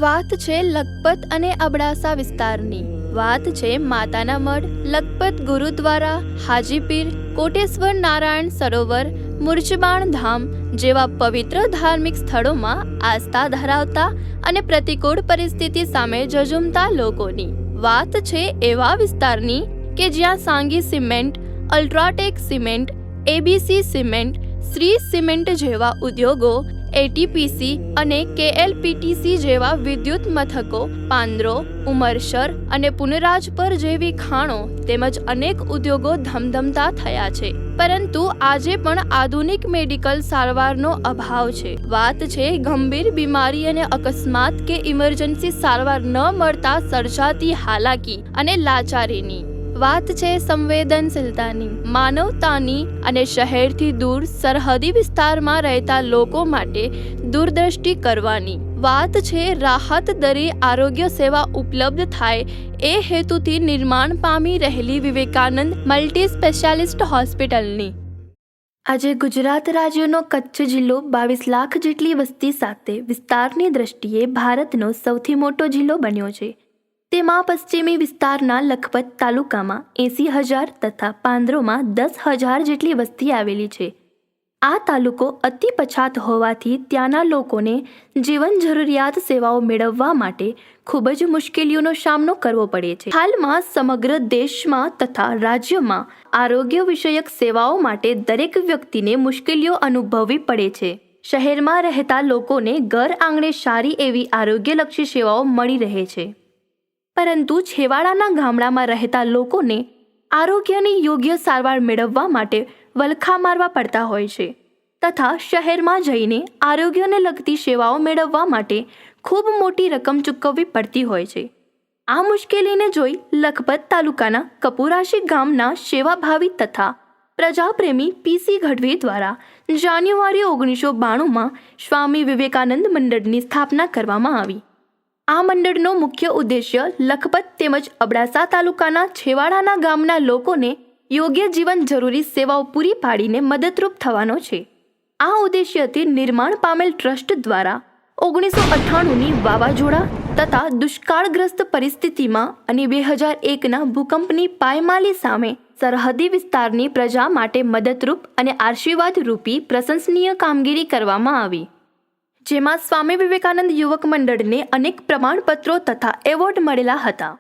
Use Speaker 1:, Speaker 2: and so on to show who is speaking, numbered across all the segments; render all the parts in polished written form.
Speaker 1: વાત છે લખપત અને અબડાસા વિસ્તારની. વાત છે માતાના મઢ, લખપત ગુરુદ્વારા, હાજીપીર, કોટેશ્વર નારાયણ સરોવર, મુર્ચબાણ ધામ જેવા પવિત્ર ધાર્મિક સ્થળોમાં આસ્થા ધરાવતા અને પ્રતિકૂળ પરિસ્થિતિ સામે ઝઝૂમતા લોકોની. વાત છે એવા વિસ્તારની કે જ્યાં Sanghi cement, UltraTech cement, ABC cement, Shree cement જેવા ઉદ્યોગો, એટીપીસી અને કેએલપીટીસી જેવા વિદ્યુત મથકો, પાંદરો, ઉમરસર અને પુનરાજપર જેવી ખાણો તેમજ અનેક ઉદ્યોગો ધમધમતા થયા છે. પરંતુ આજે પણ આધુનિક મેડિકલ સારવારનો અભાવ છે. વાત છે ગંભીર બીમારી અને અકસ્માત કે ઇમરજન્સી સારવાર ન મળતા સર્જાતી હાલાકી અને લાચારીની. વાત છે સંવેદનશીલતાની, માનવતાની અને શહેરથી દૂર સરહદી વિસ્તારમાં રહેતા લોકો માટે દૂરદ્રષ્ટિ કરવાની. વાત છે રાહત દરે આરોગ્ય સેવા ઉપલબ્ધ થાય એ હેતુથી નિર્માણ પામી રહેલી વિવેકાનંદ મલ્ટી સ્પેશિયાલિસ્ટ હોસ્પિટલની. આજે ગુજરાત રાજ્યનો કચ્છ જિલ્લો 22 લાખ જેટલી વસ્તી સાથે વિસ્તારની દ્રષ્ટિએ ભારતનો સૌથી મોટો જિલ્લો બન્યો છે. તેમાં પશ્ચિમી વિસ્તારના લખપત તાલુકામાં 80,000 તથા પાંદરોમાં 10,000 જેટલી વસ્તી આવેલી છે. આ તાલુકો અતિ પછાત હોવાથી ત્યાંના લોકોને જીવન જરૂરિયાત સેવાઓ મેળવવા માટે ખૂબ જ મુશ્કેલીઓનો સામનો કરવો પડે છે. હાલમાં સમગ્ર દેશમાં તથા રાજ્યમાં આરોગ્ય વિષયક સેવાઓ માટે દરેક વ્યક્તિને મુશ્કેલીઓ અનુભવવી પડે છે. શહેરમાં રહેતા લોકોને ઘર આંગણે સારી એવી આરોગ્યલક્ષી સેવાઓ મળી રહે છે. પરંતુ છેવાડાના ગામડામાં રહેતા લોકોને આરોગ્યની યોગ્ય સારવાર મેળવવા માટે વલખા મારવા પડતા હોય છે તથા શહેરમાં જઈને આરોગ્યને લગતી સેવાઓ મેળવવા માટે ખૂબ મોટી રકમ ચૂકવવી પડતી હોય છે. આ મુશ્કેલીને જોઈ લખપત તાલુકાના કપુરાશી ગામના સેવાભાવી તથા પ્રજાપ્રેમી પીસી ગઢવી દ્વારા જાન્યુઆરી 1992માં સ્વામી વિવેકાનંદ મંડળની સ્થાપના કરવામાં આવી. આ મંડળનો મુખ્ય ઉદ્દેશ્ય લખપત તેમજ અબડાસા તાલુકાના છેવાડાના ગામના લોકોને યોગ્ય જીવન જરૂરી સેવાઓ પૂરી પાડીને મદદરૂપ થવાનો છે. આ ઉદ્દેશ્યથી નિર્માણ પામેલ ટ્રસ્ટ દ્વારા 1998ની વાવાઝોડા તથા દુષ્કાળગ્રસ્ત પરિસ્થિતિમાં અને 2001ના ભૂકંપની પાયમાલી સામે સરહદી વિસ્તારની પ્રજા માટે મદદરૂપ અને આશીર્વાદ રૂપી પ્રશંસનીય કામગીરી કરવામાં આવી. જેમાં સ્વામી વિવેકાનંદ યુવક મંડળને અનેક પ્રમાણપત્રો તથા એવોર્ડ મળેલા હતા.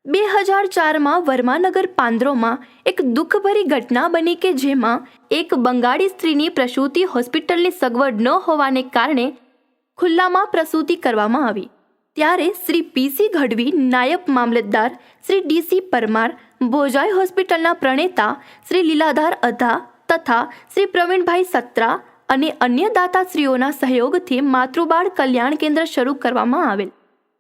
Speaker 1: 2004માં વર્માનગર પાંદરોમાં એક દુઃખભરી ઘટના બની કે જેમાં એક બંગાળી સ્ત્રીની પ્રસૂતિ હોસ્પિટલની સગવડ ન હોવાને કારણે ખુલ્લામાં પ્રસૂતિ કરવામાં આવી. ત્યારે શ્રી પીસી ગઢવી, નાયબ મામલતદાર શ્રી ડીસી પરમાર, ભોજાઈ હોસ્પિટલના પ્રણેતા શ્રી લીલાધાર અધા તથા શ્રી પ્રવીણભાઈ સત્રા અને અન્ય દાતાશ્રીઓના સહયોગથી માતૃબાળ કલ્યાણ કેન્દ્ર શરૂ કરવામાં આવેલ.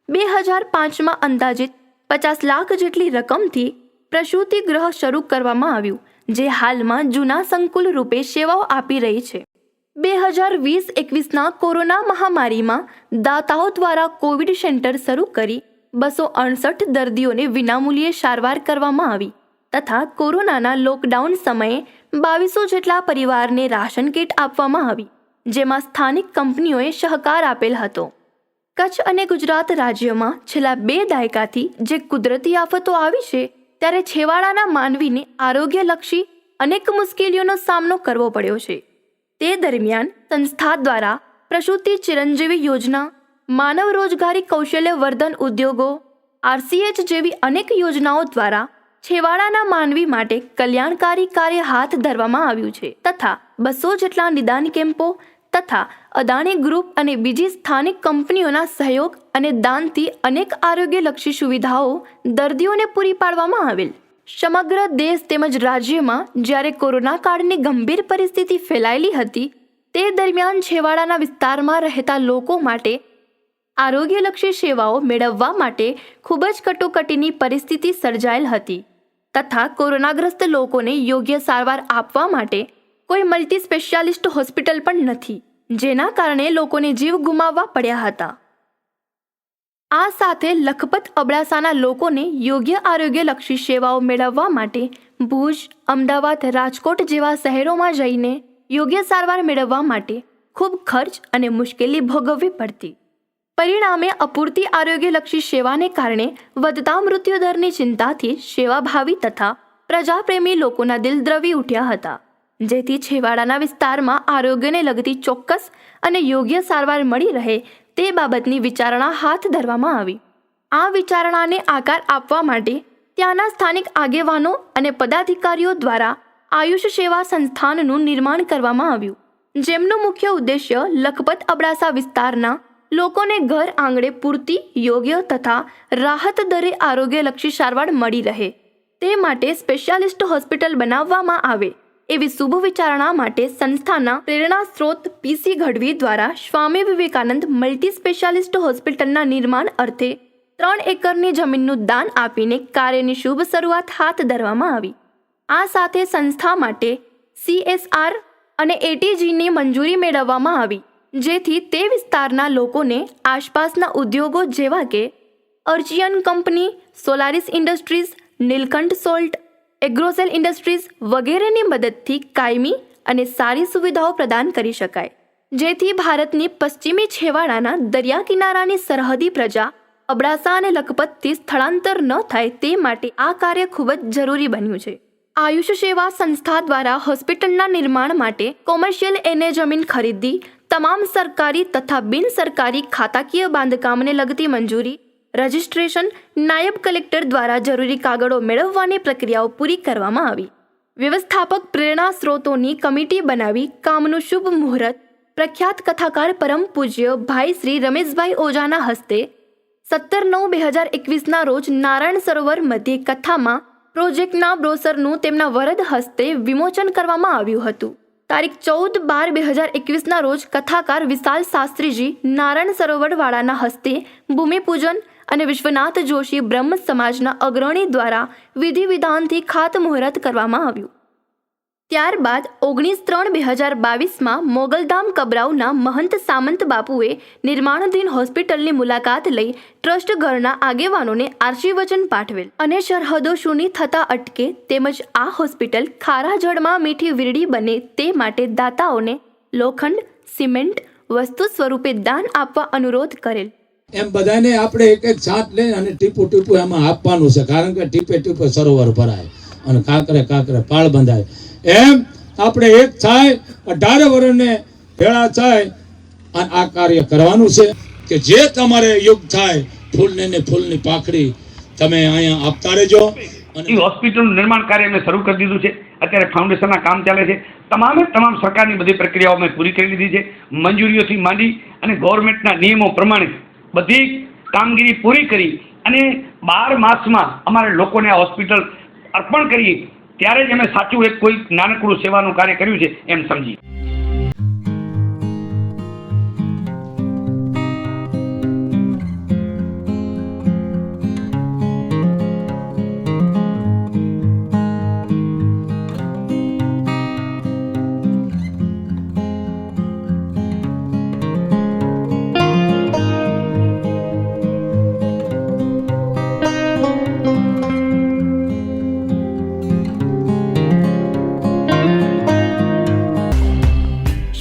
Speaker 1: 2005માં અંદાજિત 50 લાખ જેટલી રકમથી પ્રસૂતિ ગૃહ શરૂ કરવામાં આવ્યું, જે હાલમાં જૂના સંકુલ રૂપે સેવાઓ આપી રહી છે. 2020-21ના કોરોના મહામારીમાં દાતાઓ દ્વારા કોવિડ સેન્ટર શરૂ કરી 268 દર્દીઓને વિનામૂલ્યે સારવાર કરવામાં આવી તથા કોરોનાના લોકડાઉન સમયે 2200 જેટલા પરિવારને રાશન કીટ આપવામાં આવી, જેમાં સ્થાનિક કંપનીઓએ સહકાર આપેલ હતો. કચ્છ અને ગુજરાત રાજ્યમાં છેલ્લા 2 દાયકાથી જે કુદરતી આફતો આવી છે ત્યારે છેવાડાના માનવીને આરોગ્યલક્ષી અનેક મુશ્કેલીઓનો સામનો કરવો પડ્યો છે. તે દરમિયાન સંસ્થા દ્વારા પ્રસૂતિ ચિરંજીવી યોજના, માનવ રોજગારી કૌશલ્ય વર્ધન ઉદ્યોગો, RCH જેવી અનેક યોજનાઓ દ્વારા છેવાડાના માનવી માટે કલ્યાણકારી કાર્ય હાથ ધરવામાં આવ્યું છે તથા 200 જેટલા નિદાન કેમ્પો તથા અદાણી ગ્રુપ અને બીજી સ્થાનિક કંપનીઓના સહયોગ અને દાનથી અનેક આરોગ્યલક્ષી સુવિધાઓ દર્દીઓને પૂરી પાડવામાં આવેલ. સમગ્ર દેશ તેમજ રાજ્યમાં જ્યારે કોરોના કાળની ગંભીર પરિસ્થિતિ ફેલાયેલી હતી તે દરમિયાન છેવાડાના વિસ્તારમાં રહેતા લોકો માટે આરોગ્યલક્ષી સેવાઓ મેળવવા માટે ખૂબ જ કટોકટીની પરિસ્થિતિ સર્જાયેલ હતી તથા કોરોનાગ્રસ્ત લોકોને યોગ્ય સારવાર આપવા માટે કોઈ મલ્ટી સ્પેશિયાલિસ્ટ હોસ્પિટલ પણ નથી, જેના કારણે લોકોને જીવ ગુમાવવા પડ્યા હતા. આ સાથે લખપત અબડાસાના લોકોને યોગ્ય આરોગ્યલક્ષી સેવાઓ મેળવવા માટે ભુજ, અમદાવાદ, રાજકોટ જેવા શહેરોમાં જઈને યોગ્ય સારવાર મેળવવા માટે ખૂબ ખર્ચ અને મુશ્કેલી ભોગવવી પડતી. પરિણામે અપૂરતી આરોગ્યલક્ષી સેવાને કારણે વધતા મૃત્યુદરની ચિંતાથી સેવાભાવી તથા પ્રજાપ્રેમી લોકોના દિલ દ્રવી ઉઠ્યા હતા, જેથી છેવાડાના વિસ્તારમાં આરોગ્યને લગતી ચોક્કસ અને યોગ્ય સારવાર મળી રહે તે બાબતની વિચારણા હાથ ધરવામાં આવી. આ વિચારણાને આકાર આપવા માટે ત્યાંના સ્થાનિક આગેવાનો અને પદાધિકારીઓ દ્વારા આયુષ સેવા સંસ્થાનનું નિર્માણ કરવામાં આવ્યું, જેમનું મુખ્ય ઉદ્દેશ્ય લખપત અબડાસા વિસ્તારના લોકોને ઘર આંગણે પૂરતી, યોગ્ય તથા રાહત દરે આરોગ્યલક્ષી સારવાર મળી રહે તે માટે સ્પેશિયાલિસ્ટ હોસ્પિટલ બનાવવામાં આવે એવી શુભ વિચારણા માટે સંસ્થાના પ્રેરણા સ્ત્રોત PC ગઢવી દ્વારા સ્વામી વિવેકાનંદ મલ્ટી સ્પેશિયાલિસ્ટ હોસ્પિટલના નિર્માણ અર્થે 3 એકરની જમીનનું દાન આપીને કાર્યની શુભ શરૂઆત હાથ ધરવામાં આવી. આ સાથે સંસ્થા માટે CSR અને ATGની મંજૂરી મેળવવામાં આવી, જેથી તે વિસ્તારના લોકોને આસપાસના ઉદ્યોગો જેવા કે Archean company, Solaris Industries, Nilkanth salt, Agrocel industries વગેરેની મદદથી કાયમી અને સારી સુવિધાઓ પ્રદાન કરી શકાય, જેથી ભારતની પશ્ચિમી છેવાડાના દરિયા કિનારાની સરહદી પ્રજા અબડાસા અને લખપતથી સ્થળાંતર ન થાય તે માટે આ કાર્ય ખૂબ જ જરૂરી બન્યું છે. આયુષ સેવા સંસ્થા દ્વારા હોસ્પિટલના નિર્માણ માટે કોમર્શિયલ એને જમીન ખરીદી, તમામ સરકારી તથા બિન સરકારી ખાતાકીય બાંધકામને લગતી મંજૂરી, રજિસ્ટ્રેશન, નાયબ કલેક્ટર દ્વારા જરૂરી કાગળો મેળવવાની પ્રક્રિયાઓ પૂરી કરવામાં આવી. વ્યવસ્થાપક પ્રેરણા સ્ત્રોતોની કમિટી બનાવી કામનું શુભ મુહૂર્ત પ્રખ્યાત કથાકાર પરમ પૂજ્ય ભાઈ શ્રી રમેશભાઈ ઓઝાના હસ્તે 17/9/2021ના રોજ નારાયણ સરોવર મધ્યે કથામાં પ્રોજેક્ટના બ્રોશરનું તેમના વરદ હસ્તે વિમોચન કરવામાં આવ્યું હતું. તારીખ 14/12/2021ના રોજ કથાકાર વિશાલ શાસ્ત્રીજી નારાયણ સરોવરવાળાના હસ્તે ભૂમિપૂજન અને વિશ્વનાથ જોશી બ્રહ્મ સમાજના અગ્રણી દ્વારા વિધિ વિધાનથી ખાતમુહૂર્ત કરવામાં આવ્યું. ત્યારબાદ 19/3/2022માં મોગલધામ કબરાઉના મહંત સામંત બાપુએ નિર્માણાધીન હોસ્પિટલની મુલાકાત લઈ ટ્રસ્ટ ઘરના આગેવાનોને આશીર્વચન પાઠવેલ અને સરહદો શૂની થતા અટકે તેમજ આ હોસ્પિટલ ખારા જળમાં મીઠી વીરડી બને તે માટે દાતાઓને લોખંડ, સિમેન્ટ વસ્તુ સ્વરૂપે દાન આપવા અનુરોધ કરેલ.
Speaker 2: એમ બધાને આપણે એક એક છાંટ લઈને અને ટીપું ટીપું એમાં આપવાનું છે, કારણ કે ટીપે ટીપે સરોવર ભરાય અને કાંકરે કાંકરે પાળ બંધાય. એમ આપણે એક થાય 18 વર્ષને ભેળા થાય અને આ કાર્ય કરવાનું છે કે જે તમારે યુગ થાય ફૂલને ને ફૂલની પાખડી તમે અહીંયા આપતા રહેજો.
Speaker 3: અને હોસ્પિટલનું નિર્માણ કાર્ય અમે શરૂ કરી દીધું છે. અત્યારે ફાઉન્ડેશનના કામ ચાલે છે. તમામ સરકારની બધી પ્રક્રિયાઓ અમે પૂરી કરી દીધી છે. મંજૂરીઓથી માંડી અને ગવર્મેન્ટના નિયમો પ્રમાણે બધી કામગીરી પૂરી કરી અને 12 માસમાં અમારે લોકોને આ હોસ્પિટલ અર્પણ કરીએ ત્યારે જ અમે સાચું એક કોઈ નાનકડું સેવાનું કાર્ય કર્યું છે એમ સમજીએ.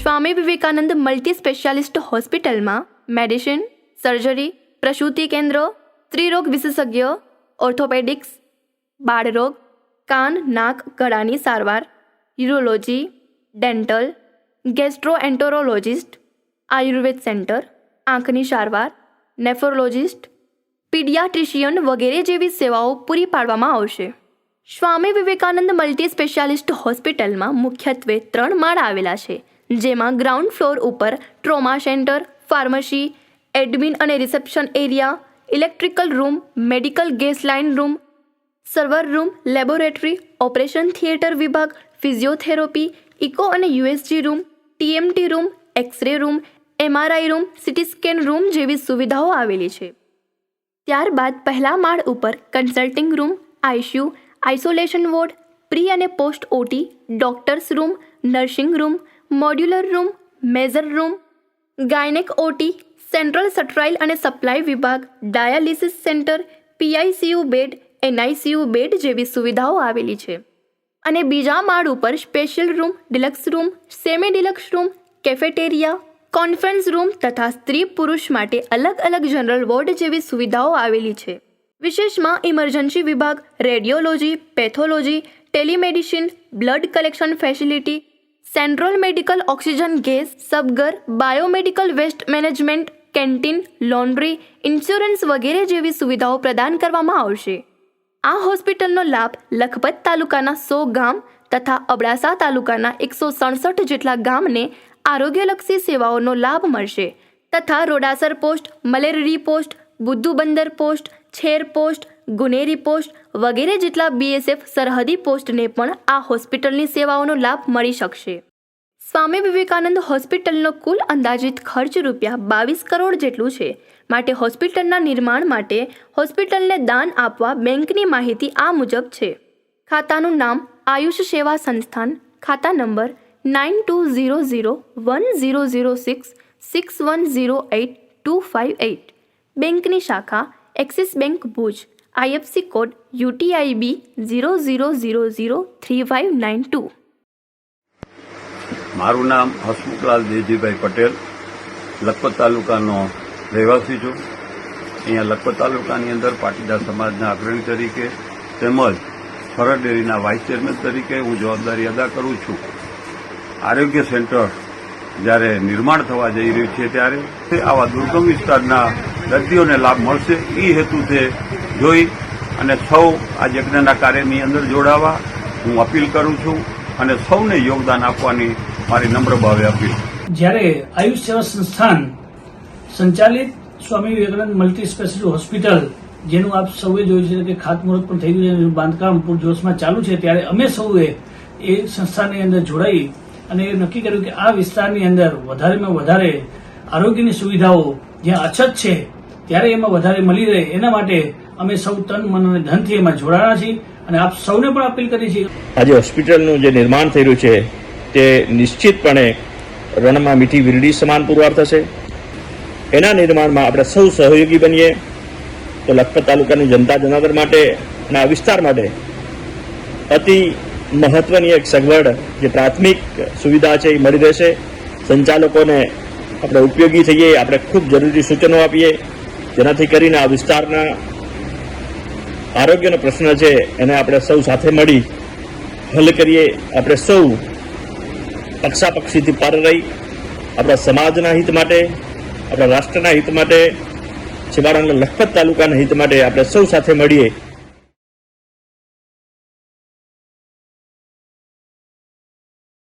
Speaker 1: સ્વામી વિવેકાનંદ મલ્ટી સ્પેશિયાલિસ્ટ હોસ્પિટલમાં મેડિસિન, સર્જરી, પ્રસૂતિ કેન્દ્ર, સ્ત્રીરોગ વિશેષજ્ઞ, ઓર્થોપેડિક્સ, બાળરોગ, કાન, નાક, ગળાની સારવાર, યુરોલોજી, ડેન્ટલ, ગેસ્ટ્રોએન્ટેરોલોજિસ્ટ, આયુર્વેદ સેન્ટર, આંખની સારવાર, નેફ્રોલોજિસ્ટ, પીડિયાટ્રિશિયન વગેરે જેવી સેવાઓ પૂરી પાડવામાં આવશે. સ્વામી વિવેકાનંદ મલ્ટી સ્પેશિયાલિસ્ટ હોસ્પિટલમાં મુખ્યત્વે 3 માળ આવેલા છે, જેમાં ગ્રાઉન્ડ ફ્લોર ઉપર ટ્રોમા સેન્ટર, ફાર્મસી, એડમિન અને reception area, electrical room, medical gas line room, server room, laboratory, operation theatre વિભાગ, ફિઝિયોથેરાપી, ઇકો અને USG room, TMT room, x-ray room, MRI room, CT scan room જેવી સુવિધાઓ આવેલી છે. ત્યારબાદ પહેલા માળ ઉપર consulting room, ICU, isolation ward, pre અને post OT, doctors room, nursing room, modular room, major room, gynaec OT, central sterile અને સપ્લાય વિભાગ, dialysis centre, PICU bed, NICU bed જેવી સુવિધાઓ આવેલી છે. અને બીજા માળ ઉપર special room, deluxe room, semi deluxe room, cafeteria, conference room તથા સ્ત્રી પુરુષ માટે અલગ અલગ જનરલ વોર્ડ જેવી સુવિધાઓ આવેલી છે. વિશેષમાં ઇમરજન્સી વિભાગ, radiology, pathology, telemedicine, blood collection facility, central medical oxygen gas, સબગર, biomedical waste management, canteen, laundry, insurance વગેરે જેવી સુવિધાઓ પ્રદાન કરવામાં આવશે. આ હોસ્પિટલનો લાભ લખપત તાલુકાના 100 ગામ તથા અબડાસા તાલુકાના 167 જેટલા ગામને આરોગ્યલક્ષી સેવાઓનો લાભ મળશે તથા રોડાસર પોસ્ટ, મલેરડી પોસ્ટ, બુદ્ધુ બંદર પોસ્ટ, છેર પોસ્ટ, ગુનેરી પોસ્ટ વગેરે જેટલા BSF સરહદી પોસ્ટને પણ આ હોસ્પિટલની સેવાઓનો લાભ મળી શકશે. સ્વામી વિવેકાનંદ હોસ્પિટલનો કુલ અંદાજિત ખર્ચ ₹22 કરોડ જેટલું છે. માટે હોસ્પિટલના નિર્માણ માટે હોસ્પિટલને દાન આપવા બેંકની માહિતી આ મુજબ છે. ખાતાનું નામ આયુષ સેવા સંસ્થાન, ખાતા નંબર 9200010066108258. બેંકની શાખા axis bank Bhuj. IFSC code UTIB 00003592.
Speaker 4: મારું નામ હસમુખલાલ દેવજીભાઈ પટેલ, લખપત તાલુકાનો રહેવાસી છું. અહીંયા લખપત તાલુકાની અંદર પાટીદાર સમાજના અગ્રણી તરીકે તેમજ સરહદ ડેરીના વાઇસ ચેરમેન તરીકે હું જવાબદારી અદા કરું છું. આરોગ્ય સેન્ટર જ્યારે નિર્માણ થવા જઈ રહ્યું છે ત્યારે આવા દુર્ગમ વિસ્તારના દર્દીઓને લાભ મળશે એ હેતુથી જોઈ અને સૌ આ યજ્ઞના કાર્યની અંદર જોડાવા હું અપીલ કરું છું અને સૌને યોગદાન આપવાની મારી નમ્ર ભાવે અપીલ.
Speaker 5: જ્યારે આયુષ સેવા સંસ્થાન સંચાલિત Swami Vivekananda multi speciality hospital, જેનું આપ સૌએ જોયું છે કે ખાતમુહૂર્ત પણ થઈ ગયું છે, બાંધકામ પૂરજોશમાં ચાલુ છે, ત્યારે અમે સૌએ એ સંસ્થાની અંદર જોડાઈ અને એ નક્કી કર્યું કે આ વિસ્તારની અંદર વધારેમાં વધારે આરોગ્યની સુવિધાઓ જ્યાં અછત છે ત્યારે એમાં વધારે મળી રહે એના માટે અમે સૌ તન, મન અને ધનથી એમાં જોડાણા છીએ અને આપ સૌને પણ અપીલ કરી છે.
Speaker 6: આજે હોસ્પિટલનું જે નિર્માણ થઈ રહ્યું છે તે નિશ્ચિતપણે રણમાં મીઠી વીરડી સમાન પુરવાર થશે. એના નિર્માણમાં આપણે સૌ સહયોગી બનીએ તો લખપત તાલુકાની જનતા જનાર્દન માટે અને આ વિસ્તાર માટે અતિ મહત્વની એક સગવડ, જે પ્રાથમિક સુવિધા છે એ મળી રહેશે. સંચાલકોને આપણે ઉપયોગી થઈએ, આપણે ખૂબ જરૂરી સૂચનો આપીએ, જેનાથી કરીને આ વિસ્તારના આરોગ્યનો પ્રશ્ન છે એને આપણે સૌ સાથે મળી હલ કરીએ. આપણે સૌ પક્ષાપક્ષીથી પર રહી આપણા સમાજના હિત માટે, આપણા રાષ્ટ્રના હિત માટે, છેવાડાના લખપત તાલુકાના હિત માટે આપણે સૌ સાથે મળીએ